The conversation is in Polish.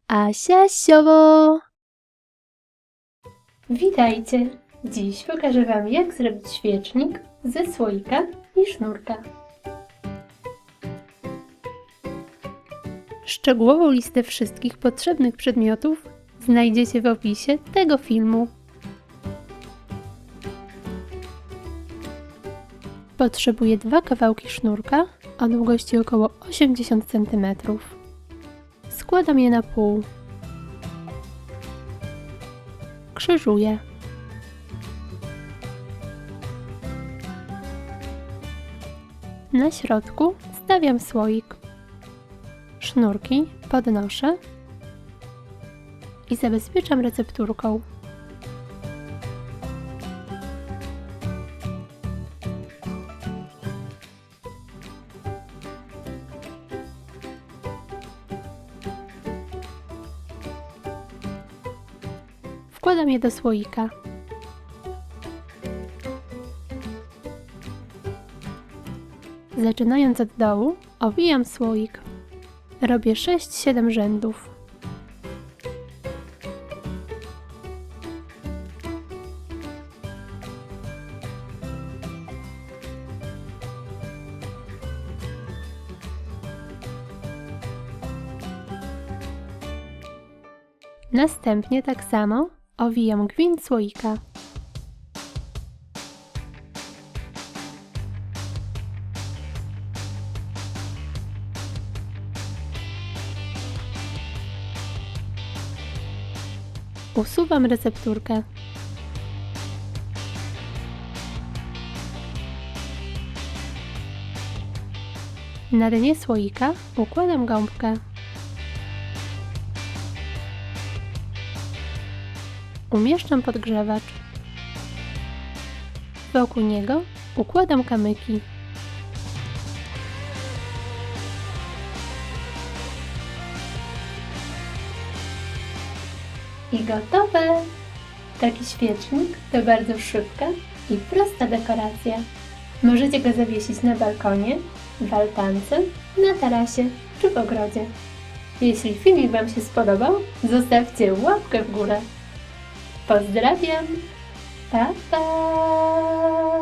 Asia Siowo! Witajcie! Dziś pokażę Wam, jak zrobić świecznik ze słoika i sznurka. Szczegółową listę wszystkich potrzebnych przedmiotów znajdziecie w opisie tego filmu. Potrzebuję 2 kawałki sznurka o długości około 80 cm. Składam je na pół. Krzyżuję. Na środku stawiam słoik. Sznurki podnoszę i zabezpieczam recepturką. Wkładam je do słoika. Zaczynając od dołu, owijam słoik. Robię 6-7 rzędów. Następnie tak samo owijam gwint słoika. Usuwam recepturkę. Na dnie słoika układam gąbkę. Umieszczam podgrzewacz. Wokół niego układam kamyki. I gotowe! Taki świecznik to bardzo szybka i prosta dekoracja. Możecie go zawiesić na balkonie, w altance, na tarasie czy w ogrodzie. Jeśli filmik Wam się spodobał, zostawcie łapkę w górę. Pozdrawiam! Pa, pa!